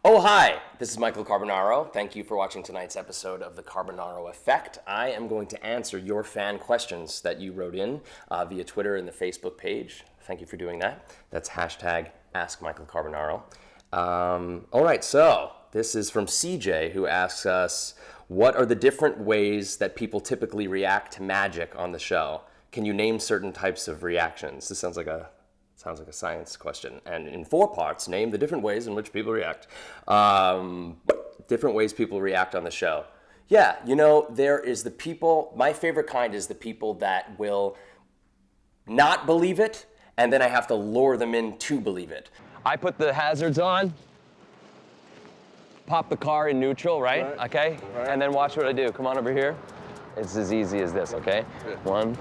Oh, hi, this is Michael Carbonaro. Thank you for watching tonight's episode of the Carbonaro Effect. I am going to answer your fan questions that you wrote in via Twitter and the Facebook page. Thank you for doing that. That's hashtag AskMichaelCarbonaro. All right, so this is from CJ, who asks us, what are the different ways that people typically react to magic on the show? Can you name certain types of reactions? This sounds like a science question. And in 4 parts, name the different ways in which people react. Different ways people react on the show. Yeah, you know, there is the people, my favorite kind is the people that will not believe it, and then I have to lure them in to believe it. I put the hazards on, pop the car in neutral, right? Okay? Right. And then watch what I do. Come on over here. It's as easy as this, okay? Yeah. 1,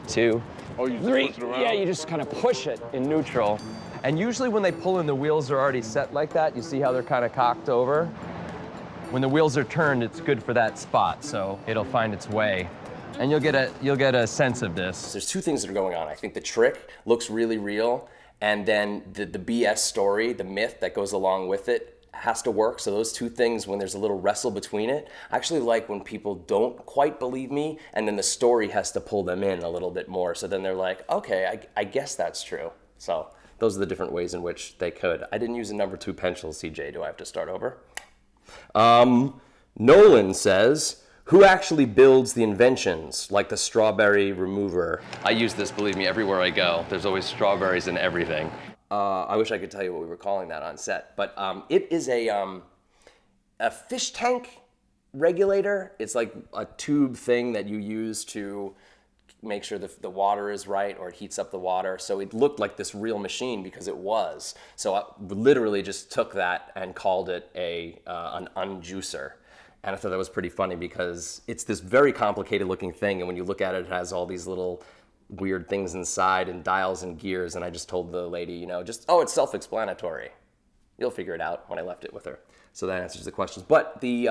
2, Oh, you 3. Push it around? Yeah, you just kind of push it in neutral. And usually when they pull in, the wheels are already set like that. You see how they're kind of cocked over? When the wheels are turned, it's good for that spot, so it'll find its way. And you'll get a sense of this. There's 2 things that are going on. I think the trick looks really real, and then the BS story, the myth that goes along with it, has to work. So those 2 things, when there's a little wrestle between it, I actually like when people don't quite believe me, and then the story has to pull them in a little bit more. So then they're like, okay, I guess that's true. So those are the different ways in which they could. I didn't use a number 2 pencil, CJ. Do I have to start over? Nolan says, who actually builds the inventions, like the strawberry remover? I use this, believe me, everywhere I go. There's always strawberries in everything. I wish I could tell you what we were calling that on set, but it is a fish tank regulator. It's like a tube thing that you use to make sure the water is right, or it heats up the water. So it looked like this real machine because it was. So I literally just took that and called it an unjuicer. And I thought that was pretty funny because it's this very complicated looking thing, and when you look at it, it has all these little weird things inside and dials and gears, and I just told the lady, you know, it's self-explanatory. You'll figure it out when I left it with her. So that answers the questions. But the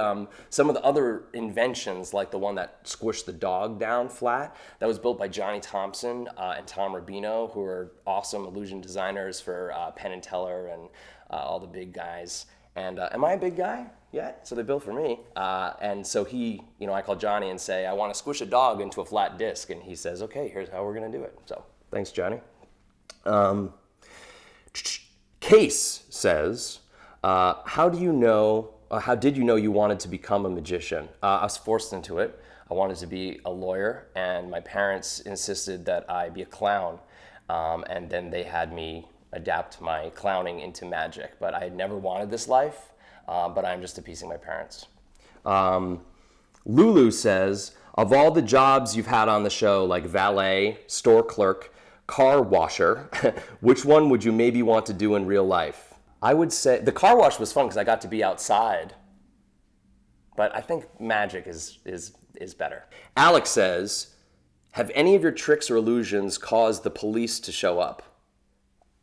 some of the other inventions, like the one that squished the dog down flat, that was built by Johnny Thompson and Tom Rubino, who are awesome illusion designers for Penn and Teller and all the big guys. And am I a big guy yet? So they built for me. And so I call Johnny and say, I want to squish a dog into a flat disc. And he says, okay, here's how we're going to do it. So thanks, Johnny. Case says, how did you know you wanted to become a magician? I was forced into it. I wanted to be a lawyer, and my parents insisted that I be a clown. And then they had me adapt my clowning into magic. But I had never wanted this life, but I'm just appeasing my parents. Lulu says, of all the jobs you've had on the show, like valet, store clerk, car washer, which one would you maybe want to do in real life? I would say the car wash was fun because I got to be outside, but I think magic is better. Alex says, have any of your tricks or illusions caused the police to show up?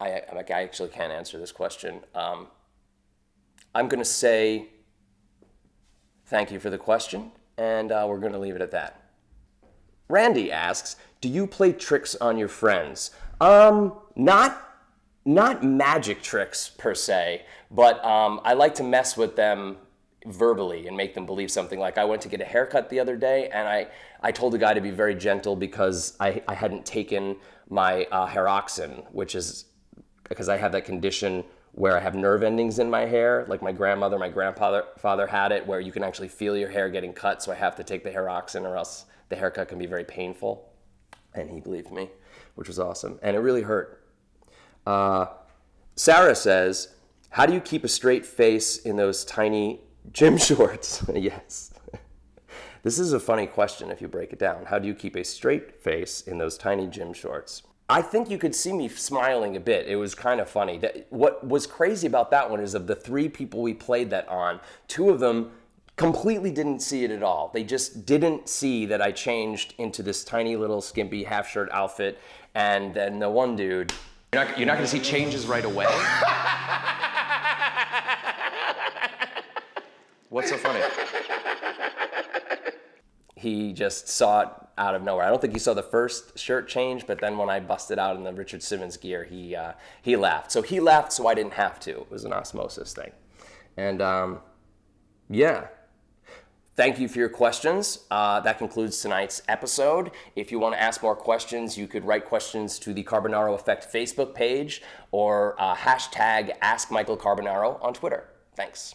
I actually can't answer this question. I'm going to say thank you for the question, and we're going to leave it at that. Randy asks, do you play tricks on your friends? Not magic tricks per se, but I like to mess with them verbally and make them believe something. Like I went to get a haircut the other day, and I told the guy to be very gentle because I hadn't taken my Heroxin, which is because I have that condition where I have nerve endings in my hair, like my grandmother, my grandfather had it, where you can actually feel your hair getting cut, so I have to take the Heroxin or else the haircut can be very painful. And he believed me, which was awesome. And it really hurt. Sarah says, how do you keep a straight face in those tiny gym shorts? Yes. This is a funny question if you break it down. How do you keep a straight face in those tiny gym shorts? I think you could see me smiling a bit. It was kind of funny. What was crazy about that one is of the 3 people we played that on, 2 of them completely didn't see it at all. They just didn't see that I changed into this tiny little skimpy half-shirt outfit, and then the one dude... You're not going to see changes right away? What's so funny? He just saw it out of nowhere. I don't think he saw the first shirt change, but then when I busted out in the Richard Simmons gear, he laughed. So he laughed, so I didn't have to. It was an osmosis thing. And yeah. Thank you for your questions. That concludes tonight's episode. If you want to ask more questions, you could write questions to the Carbonaro Effect Facebook page or hashtag AskMichaelCarbonaro on Twitter. Thanks.